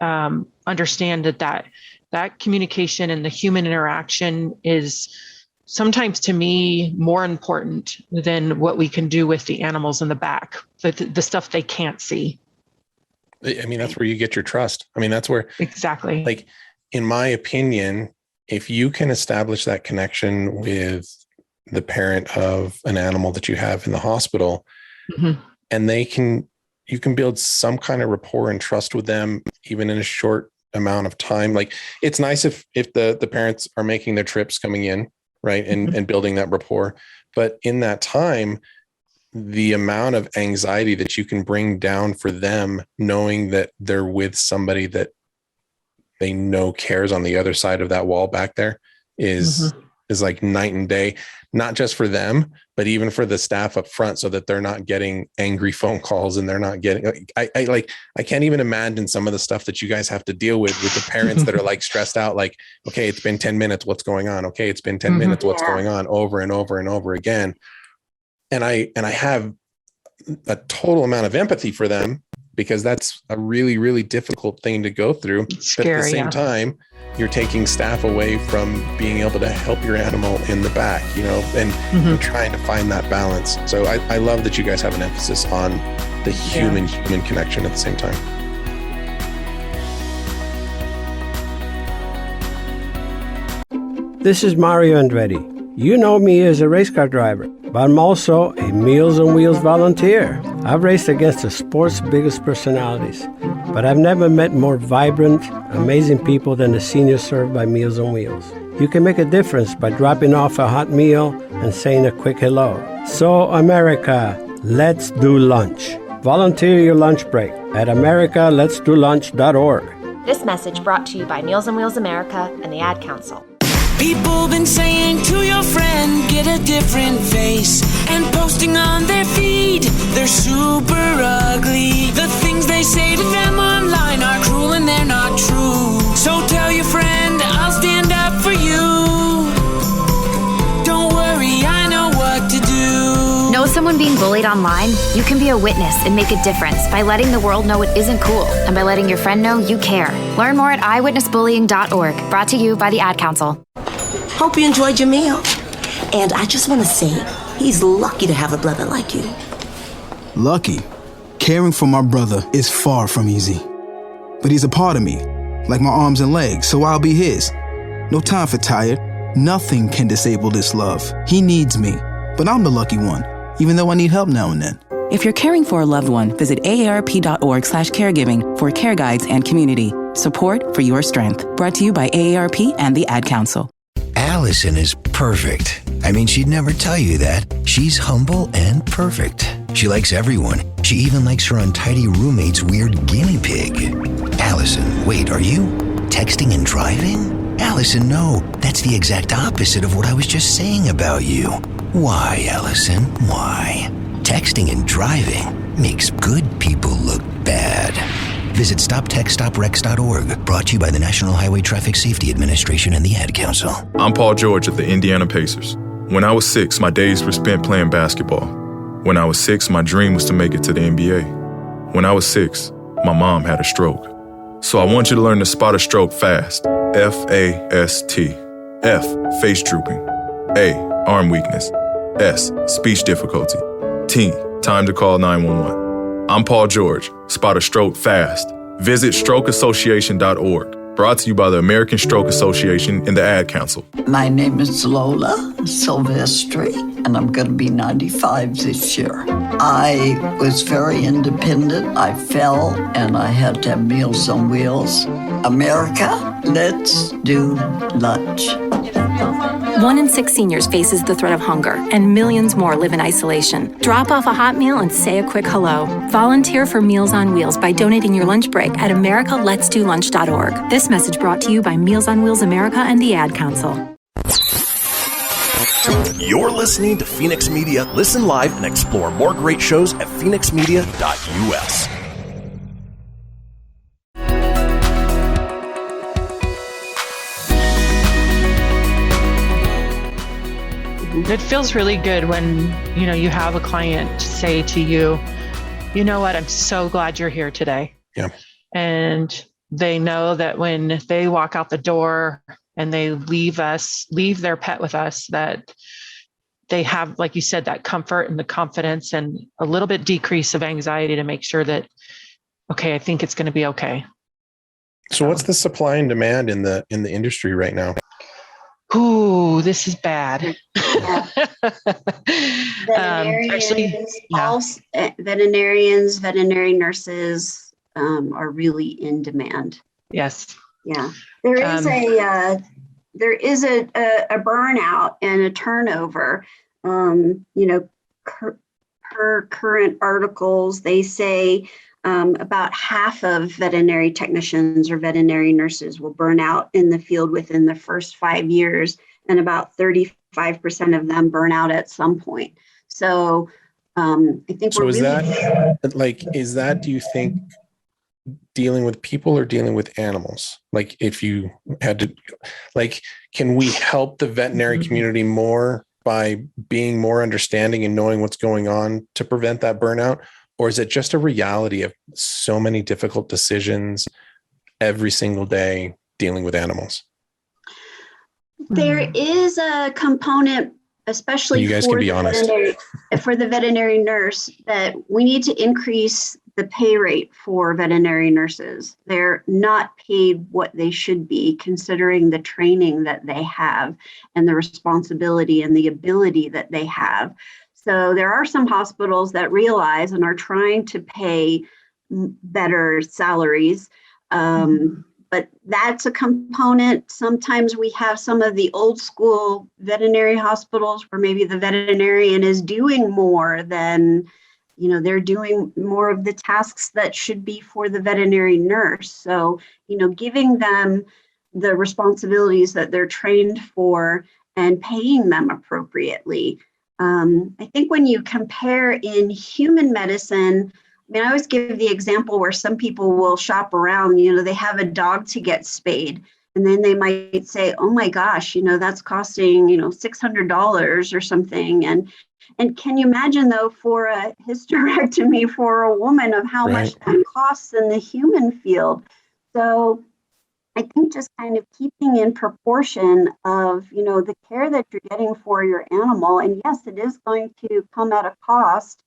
understand that communication and the human interaction is sometimes to me more important than what we can do with the animals in the back, the stuff they can't see. I mean, that's where you get your trust. I mean, that's where exactly, like, in my opinion, if you can establish that connection with the parent of an animal that you have in the hospital, mm-hmm. and they can you can build some kind of rapport and trust with them, even in a short amount of time. Like, it's nice if the parents are making their trips coming in, right, and building that rapport. But in that time, the amount of anxiety that you can bring down for them, knowing that they're with somebody that they know cares on the other side of that wall back there is like night and day, not just for them, but even for the staff up front, so that they're not getting angry phone calls and they're not getting, I can't even imagine some of the stuff that you guys have to deal with the parents that are like stressed out, like, okay, it's been 10 minutes. What's going on? Okay. It's been 10 minutes. What's going on, over and over and over again. And I have a total amount of empathy for them, because that's a really, really difficult thing to go through. Scary, but at the same time, you're taking staff away from being able to help your animal in the back, and trying to find that balance. So I love that you guys have an emphasis on the human connection at the same time. This is Mario Andretti. You know me as a race car driver, but I'm also a Meals on Wheels volunteer. I've raced against the sport's biggest personalities, but I've never met more vibrant, amazing people than the seniors served by Meals on Wheels. You can make a difference by dropping off a hot meal and saying a quick hello. So, America, let's do lunch. Volunteer your lunch break at americaletsdolunch.org. This message brought to you by Meals on Wheels America and the Ad Council. People been saying to your friend, get a different face, and posting on their feed, they're super ugly. The things they say to them online are cruel and they're not true. So tell your friend, I'll stand up for you. Don't worry, I know what to do. Know someone being bullied online? You can be a witness and make a difference by letting the world know it isn't cool, and by letting your friend know you care. Learn more at eyewitnessbullying.org. Brought to you by the Ad Council. Hope you enjoyed your meal. And I just want to say, he's lucky to have a brother like you. Lucky? Caring for my brother is far from easy. But he's a part of me, like my arms and legs, so I'll be his. No time for tired. Nothing can disable this love. He needs me, but I'm the lucky one, even though I need help now and then. If you're caring for a loved one, visit aarp.org/caregiving for care guides and community. Support for your strength. Brought to you by AARP and the Ad Council. Allison is perfect. I mean, she'd never tell you that. She's humble and perfect. She likes everyone. She even likes her untidy roommate's weird guinea pig. Allison, wait, are you texting and driving? Allison, no. That's the exact opposite of what I was just saying about you. Why, Allison? Why? Texting and driving makes good people look bad. Visit StopTextStopWrecks.org. Brought to you by the National Highway Traffic Safety Administration and the Ad Council. I'm Paul George of the Indiana Pacers. When I was 6, my days were spent playing basketball. When I was 6, my dream was to make it to the NBA. When I was 6, my mom had a stroke. So I want you to learn to spot a stroke fast. F-A-S-T. F, face drooping. A, arm weakness. S, speech difficulty. T, time to call 911. I'm Paul George. Spot a stroke fast. Visit strokeassociation.org. Brought to you by the American Stroke Association and the Ad Council. My name is Lola Silvestri, and I'm going to be 95 this year. I was very independent. I fell, and I had to have Meals on Wheels. America, let's do lunch. 1 in 6 seniors faces the threat of hunger, and millions more live in isolation. Drop off a hot meal and say a quick hello. Volunteer for Meals on Wheels by donating your lunch break at americaletsdolunch.org. This message brought to you by Meals on Wheels America and the Ad Council. You're listening to Fenix Media. Listen live and explore more great shows at phoenixmedia.us. It feels really good when, you have a client say to you, you know what, I'm so glad you're here today. Yeah. And they know that when they walk out the door and they leave their pet with us, that they have, like you said, that comfort and the confidence and a little bit decrease of anxiety to make sure that, okay, I think it's going to be okay. So what's the supply and demand in the industry right now? Ooh, this is bad. Yeah. Veterinarians, veterinary nurses are really in demand. Yes. Yeah. There is a burnout and a turnover. Per current articles, they say about half of veterinary technicians or veterinary nurses will burn out in the field within the first 5 years, and about 35% of them burn out at some point. So I think so is that, do you think, dealing with people or dealing with animals? Like, if you had to, like, can we help the veterinary community more by being more understanding and knowing what's going on to prevent that burnout? Or is it just a reality of so many difficult decisions every single day dealing with animals? There is a component, especially you guys can be honest, for the veterinary nurse, that we need to increase the pay rate for veterinary nurses. They're not paid what they should be, considering the training that they have and the responsibility and the ability that they have. So there are some hospitals that realize and are trying to pay better salaries. But that's a component. Sometimes we have some of the old school veterinary hospitals where maybe the veterinarian is doing more than, they're doing more of the tasks that should be for the veterinary nurse. So, giving them the responsibilities that they're trained for and paying them appropriately. I think when you compare in human medicine, I always give the example where some people will shop around, they have a dog to get spayed, and then they might say, oh my gosh, that's costing, $600 or something. And can you imagine, though, for a hysterectomy for a woman, of how much that costs in the human field? So I think just kind of keeping in proportion of, the care that you're getting for your animal. And yes, it is going to come at a cost.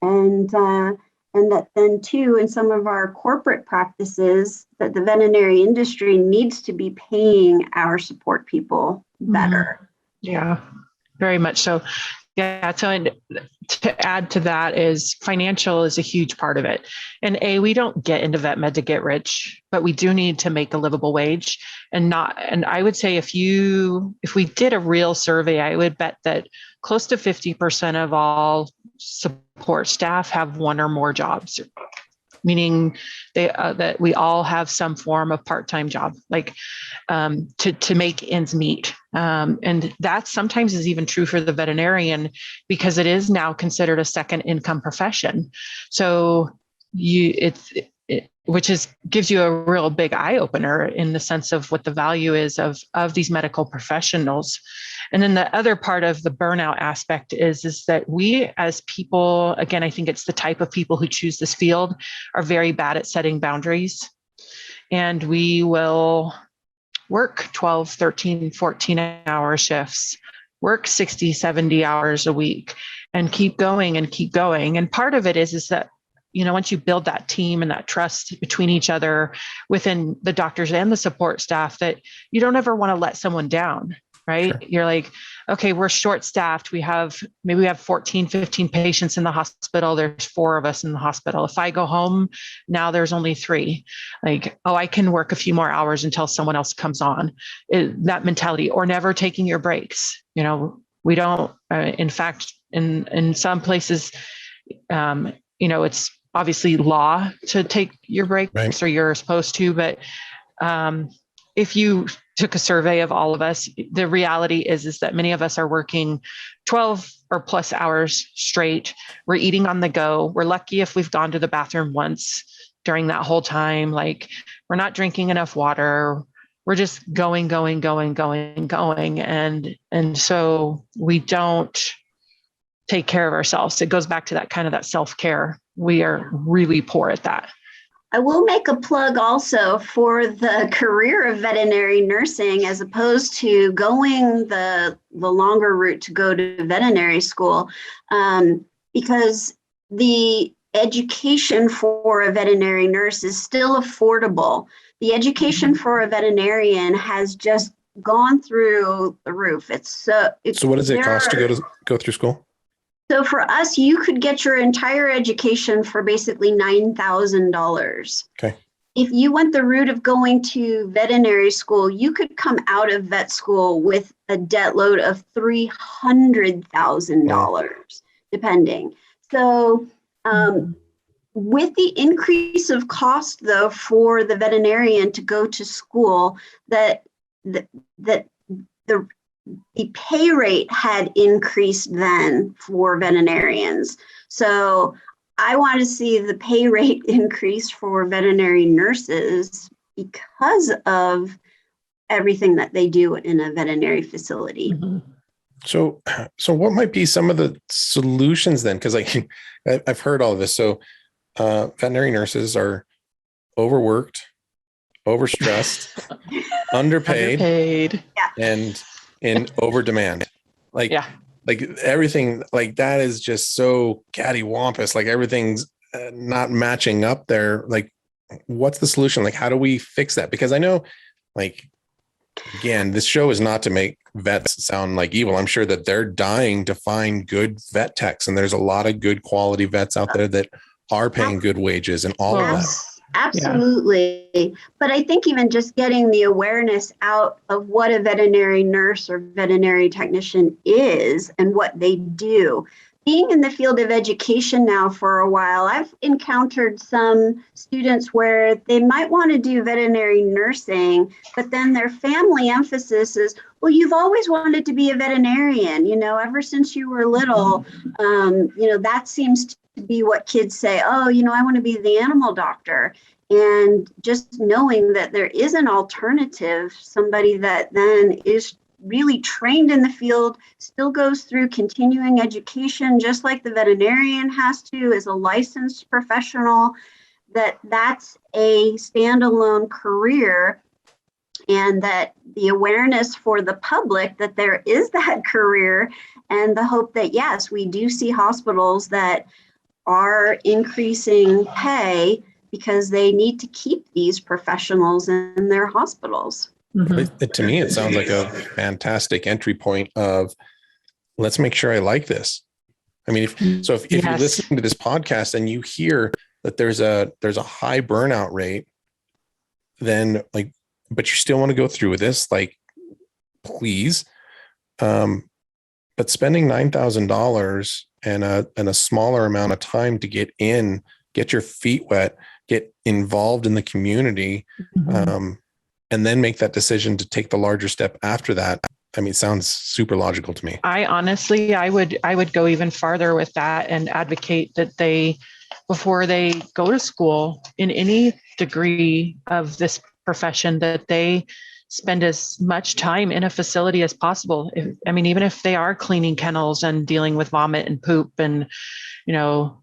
And that then too, in some of our corporate practices, that the veterinary industry needs to be paying our support people better. Yeah, very much so. Yeah. So to add to that is financial is a huge part of it. And we don't get into vet med to get rich, but we do need to make a livable wage. And I would say if we did a real survey, I would bet that close to 50% of all support staff have one or more jobs, meaning that we all have some form of part-time job, like to make ends meet. And that sometimes is even true for the veterinarian, because it is now considered a second income profession. So which gives you a real big eye opener in the sense of what the value is of these medical professionals. And then the other part of the burnout aspect is that we as people, again, I think it's the type of people who choose this field, are very bad at setting boundaries. And we will work 12, 13, 14-hour shifts, work 60, 70 hours a week, and keep going and keep going. And part of it is that, once you build that team and that trust between each other within the doctors and the support staff, that you don't ever want to let someone down, right? Sure. You're like, okay, we're short staffed. We have 14, 15 patients in the hospital. There's 4 of us in the hospital. If I go home, now there's only 3. Like, I can work a few more hours until someone else comes on. That mentality, or never taking your breaks. We don't, in fact, in some places, it's obviously law to take your breaks, right, or you're supposed to, but if you took a survey of all of us, the reality is that many of us are working 12 or plus hours straight. We're eating on the go. We're lucky if we've gone to the bathroom once during that whole time. Like, we're not drinking enough water. We're just going. And so we don't take care of ourselves. It goes back to that kind of that self-care. We are really poor at that. I will make a plug also for the career of veterinary nursing, as opposed to going the longer route to go to veterinary school, because the education for a veterinary nurse is still affordable. The education for a veterinarian has just gone through the roof. So what does it cost to go through school? So for us, you could get your entire education for basically $9,000. Okay. If you went the route of going to veterinary school, you could come out of vet school with a debt load of $300,000, depending. So with the increase of cost, though, for the veterinarian to go to school, that the pay rate had increased then for veterinarians. So I want to see the pay rate increase for veterinary nurses because of everything that they do in a veterinary facility. Mm-hmm. So what might be some of the solutions then? Because I've heard all of this. So veterinary nurses are overworked, overstressed, underpaid, and in over demand. Like everything like that is just so cattywampus. Like everything's not matching up there. Like, what's the solution? Like, how do we fix that? Because I know, like, again, this show is not to make vets sound like evil. I'm sure that they're dying to find good vet techs, and there's a lot of good quality vets out there that are paying good wages and all of that. Absolutely. Yeah. But I think even just getting the awareness out of what a veterinary nurse or veterinary technician is and what they do. Being in the field of education now for a while, I've encountered some students where they might want to do veterinary nursing, but then their family emphasis is, well, you've always wanted to be a veterinarian, ever since you were little. That seems to be what kids say, oh, I want to be the animal doctor. And just knowing that there is an alternative, somebody that then is really trained in the field, still goes through continuing education, just like the veterinarian has to, as a licensed professional, that's a standalone career, and that the awareness for the public that there is that career, and the hope that, yes, we do see hospitals that are increasing pay because they need to keep these professionals in their hospitals. Mm-hmm. To me, it sounds like a fantastic entry point of, let's make sure I like this. I mean, if you're listening to this podcast and you hear that there's a high burnout rate, then but you still want to go through with this, please. But spending $9,000 and a smaller amount of time to get your feet wet, get involved in the community, and then make that decision to take the larger step after that. I mean, it sounds super logical to me. I would go even farther with that and advocate that before they go to school in any degree of this profession, that they spend as much time in a facility as possible. Even if they are cleaning kennels and dealing with vomit and poop and,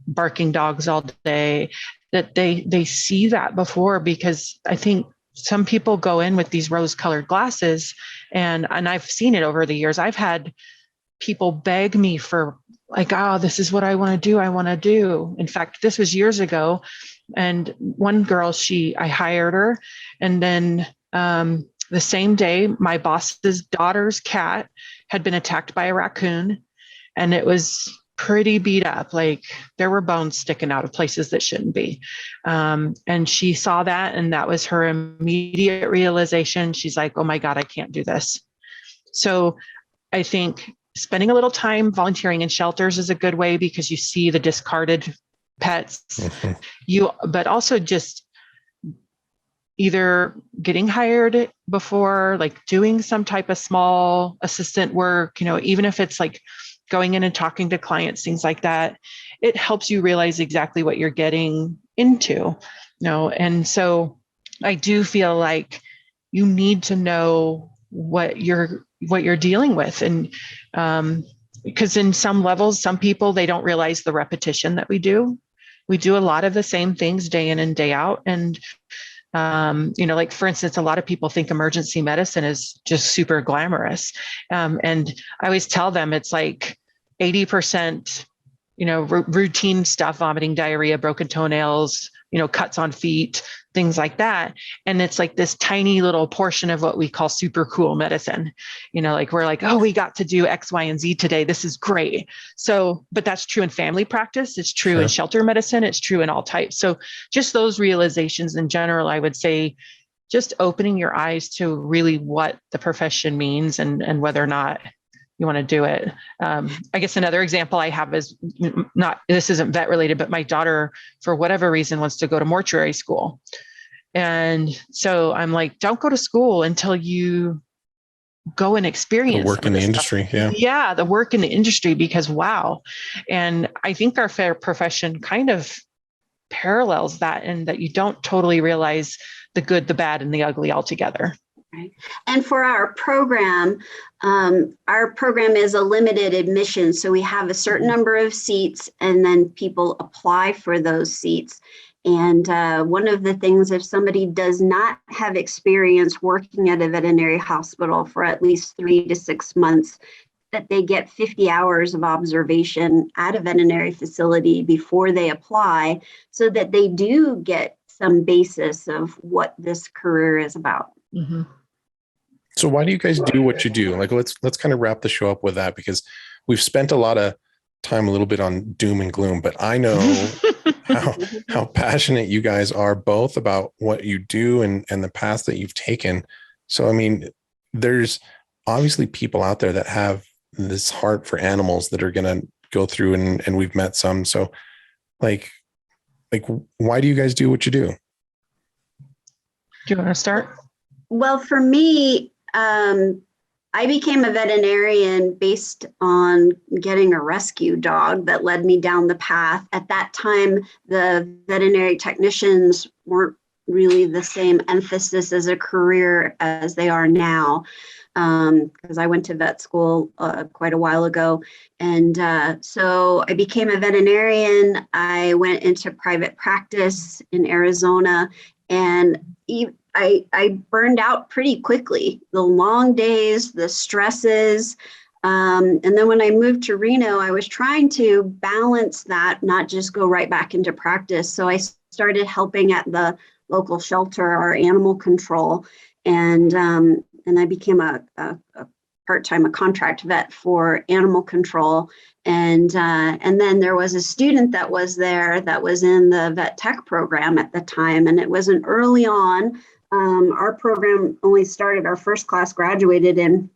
barking dogs all day, that they see that before, because I think some people go in with these rose-colored glasses, and I've seen it over the years. I've had people beg me for this is what I want to do. I want to do. In fact, this was years ago. And one girl, I hired her, and then, the same day, my boss's daughter's cat had been attacked by a raccoon, and it was pretty beat up. There were bones sticking out of places that shouldn't be. And she saw that, and that was her immediate realization. She's like, oh my God, I can't do this. So I think spending a little time volunteering in shelters is a good way, because you see the discarded pets. But also just either getting hired before, doing some type of small assistant work, even if it's going in and talking to clients, things like that, it helps you realize exactly what you're getting into, And so I do feel like you need to know what you're dealing with. And, because in some levels, some people, they don't realize the repetition that we do. We do a lot of the same things day in and day out. And, for instance, a lot of people think emergency medicine is just super glamorous. And I always tell them it's 80%, routine stuff, vomiting, diarrhea, broken toenails, cuts on feet, things like that. And it's like this tiny little portion of what we call super cool medicine. Like we're like, oh, we got to do X, Y, and Z today. This is great. So, but that's true in family practice. It's true in shelter medicine. It's true in all types. So just those realizations in general, I would say, just opening your eyes to really what the profession means and whether or not you want to do it. I guess another example I have is this isn't vet related, but my daughter, for whatever reason, wants to go to mortuary school. And so I'm like, don't go to school until you go and experience the work in the industry. Yeah. The work in the industry, because wow. And I think our profession kind of parallels that, and that you don't totally realize the good, the bad, and the ugly altogether. Right. And for our program is a limited admission. So we have a certain number of seats, and then people apply for those seats. And one of the things, if somebody does not have experience working at a veterinary hospital for at least 3 to 6 months, that they get 50 hours of observation at a veterinary facility before they apply, so that they do get some basis of what this career is about. Mm-hmm. So why do you guys do what you do? Like, let's kind of wrap the show up with that, because we've spent a lot of time a little bit on doom and gloom, but I know how passionate you guys are both about what you do and the path that you've taken. So, I mean, there's obviously people out there that have this heart for animals that are going to go through, and we've met some. So like, why do you guys do what you do? Do you want to start? Well, for me, I became a veterinarian based on getting a rescue dog that led me down the path. At that time, the veterinary technicians weren't really the same emphasis as a career as they are now, because I went to vet school quite a while ago. And so I became a veterinarian. I went into private practice in Arizona, and I burned out pretty quickly. The long days, the stresses. And then when I moved to Reno, I was trying to balance that, not just go right back into practice. So I started helping at the local shelter, our animal control. And I became a part-time, a contract vet for animal control. And then there was a student that was there that was in the vet tech program at the time. And it wasn't early on. Our program only started, our first class graduated in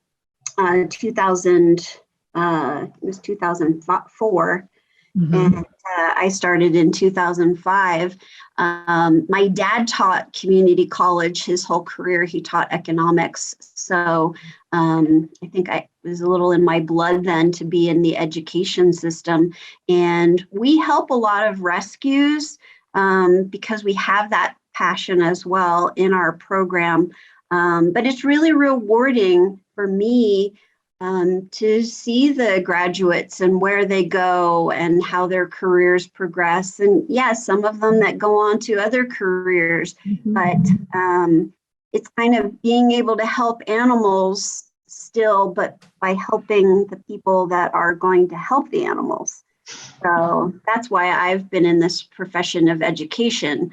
2004. Mm-hmm. And I started in 2005. My dad taught community college his whole career. He taught economics. So I think it was a little in my blood then to be in the education system. And we help a lot of rescues because we have that passion as well in our program. But it's really rewarding for me to see the graduates and where they go and how their careers progress. And yes, some of them that go on to other careers, mm-hmm. but it's kind of being able to help animals still, but by helping the people that are going to help the animals. So that's why I've been in this profession of education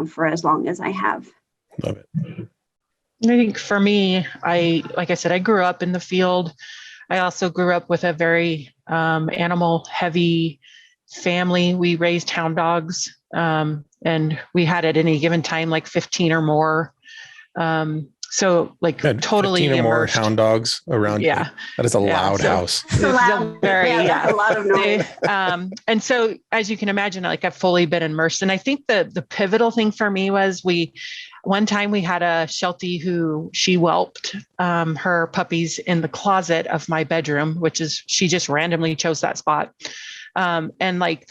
for as long as I have. Love it. I think for me, like I said, I grew up in the field. I also grew up with a very animal heavy family. We raised hound dogs, and we had at any given time like 15 or more. So like totally 15 or more immersed. hound dogs around. Yeah. That is a loud house. It's loud. A lot of noise. And so as you can imagine, like I've fully been immersed. And I think the pivotal thing for me was one time we had a Sheltie who she whelped her puppies in the closet of my bedroom, she just randomly chose that spot. And like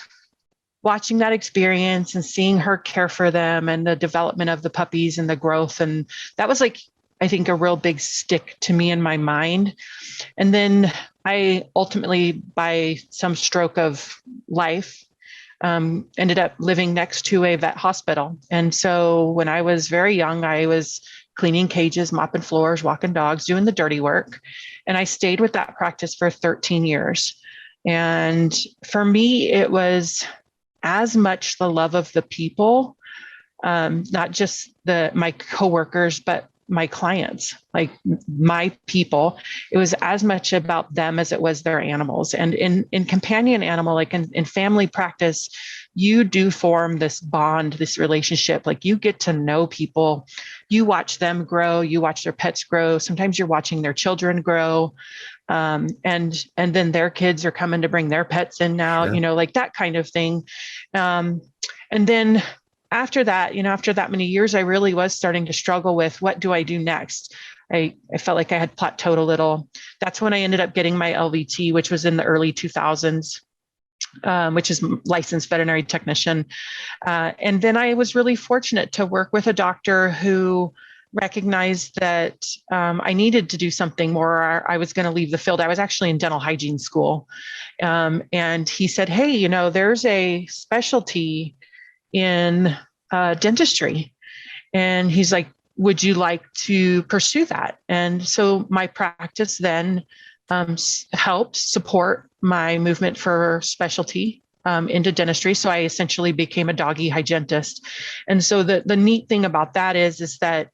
watching that experience and seeing her care for them and the development of the puppies and the growth. And that was like, I think, a real big stick to me in my mind. And then I ultimately, by some stroke of life, ended up living next to a vet hospital. And so when I was very young, I was cleaning cages, mopping floors, walking dogs, doing the dirty work. And I stayed with that practice for 13 years. And for me, it was as much the love of the people not just my coworkers, but my clients, like my people. It was as much about them as it was their animals. And in companion animal, like in family practice, you do form this bond, this relationship. Like you get to know people, you watch them grow, you watch their pets grow. Sometimes you're watching their children grow. And then their kids are coming to bring their pets in now, Sure. like that kind of thing. And then after that many years, I really was starting to struggle with what do I do next? I felt like I had plateaued a little. That's when I ended up getting my LVT, which was in the early 2000s, which is licensed veterinary technician. And then I was really fortunate to work with a doctor who recognized that I needed to do something more. I was going to leave the field. I was actually in dental hygiene school. And he said, hey, there's a specialty in dentistry. And he's like, would you like to pursue that? And so my practice then helped support my movement for specialty into dentistry. So I essentially became a doggy hygienist. And so the neat thing about that is that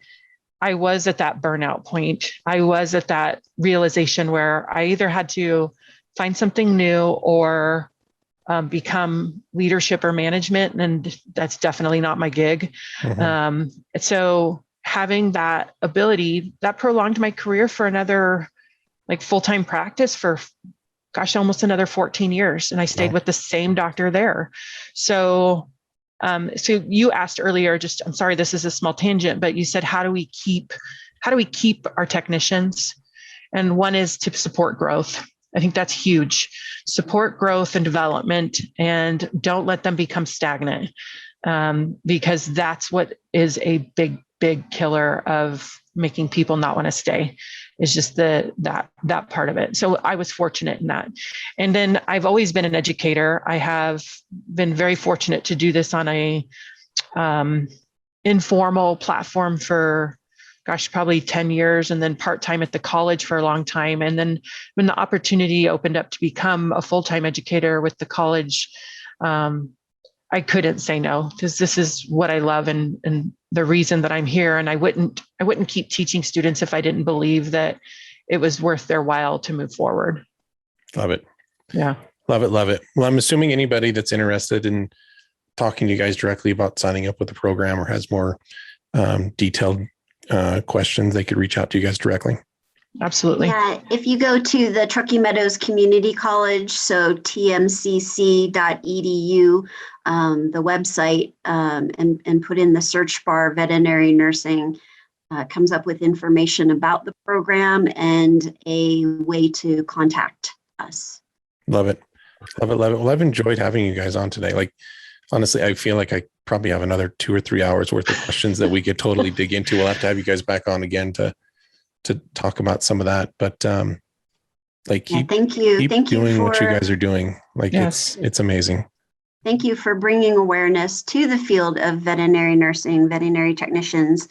I was at that burnout point. I was at that realization where I either had to find something new or become leadership or management. And that's definitely not my gig. Mm-hmm. So having that ability, that prolonged my career for another like full-time practice for almost another 14 years. And I stayed with the same doctor there. So you asked earlier, I'm sorry, this is a small tangent, but you said, how do we keep our technicians? And one is to support growth. I think that's huge. Support growth and development, and don't let them become stagnant, because that's what is a big, big killer of making people not want to stay, is just that part of it. So I was fortunate in that. And then I've always been an educator. I have been very fortunate to do this on a informal platform for probably 10 years, and then part-time at the college for a long time. And then when the opportunity opened up to become a full-time educator with the college, I couldn't say no, because this is what I love and the reason that I'm here. And I wouldn't keep teaching students if I didn't believe that it was worth their while to move forward. Love it. Yeah. Love it. Love it. Well, I'm assuming anybody that's interested in talking to you guys directly about signing up with the program or has more detailed questions, they could reach out to you guys directly. Absolutely. Yeah, if you go to the Truckee Meadows Community College, so TMCC.edu, the website, and put in the search bar veterinary nursing, comes up with information about the program and a way to contact us. Love it. Love it. Love it. Well, I've enjoyed having you guys on today. Like, honestly, I feel like I probably have another 2 or 3 hours worth of questions that we could totally dig into. We'll have to have you guys back on again to talk about some of that. But keep doing what you guys are doing. Like, yes. It's amazing. Thank you for bringing awareness to the field of veterinary nursing, veterinary technicians.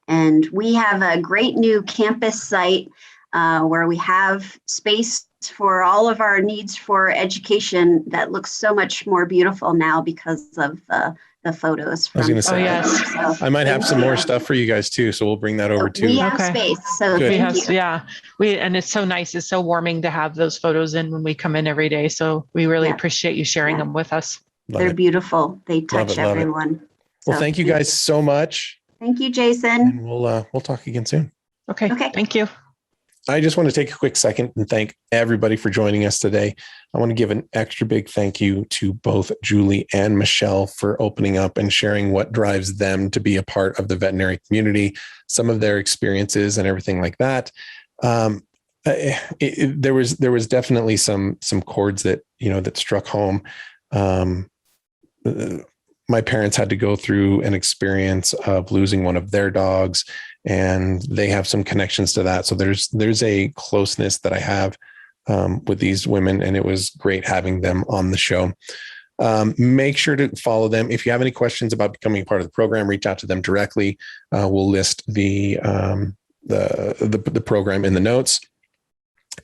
And we have a great new campus site where we have space for all of our needs for education that looks so much more beautiful now because of the photos. I was going to say, so I might have some more stuff for you guys too. So we'll bring that over too. We have space. So and it's so nice. It's so warming to have those photos in when we come in every day. So we really appreciate you sharing them with us. They're beautiful. They touch everyone. Well, thank you guys so much. Thank you, Jason. And we'll talk again soon. Okay. Thank you. I just want to take a quick second and thank everybody for joining us today. I want to give an extra big thank you to both Julie and Michele for opening up and sharing what drives them to be a part of the veterinary community, some of their experiences and everything like that. There was definitely some chords that, that struck home. My parents had to go through an experience of losing one of their dogs, and they have some connections to that. So there's a closeness that I have with these women, and it was great having them on the show. Make sure to follow them. If you have any questions about becoming a part of the program, reach out to them directly. We'll list the program in the notes.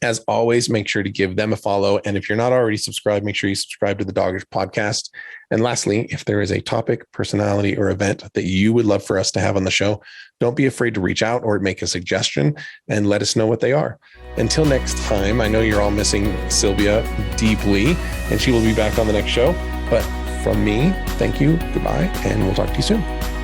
As always, make sure to give them a follow. And if you're not already subscribed, make sure you subscribe to the Dogish podcast. And lastly, if there is a topic, personality, or event that you would love for us to have on the show, don't be afraid to reach out or make a suggestion and let us know what they are. Until next time, I know you're all missing Sylvia deeply, and she will be back on the next show. But from me, thank you, goodbye, and we'll talk to you soon.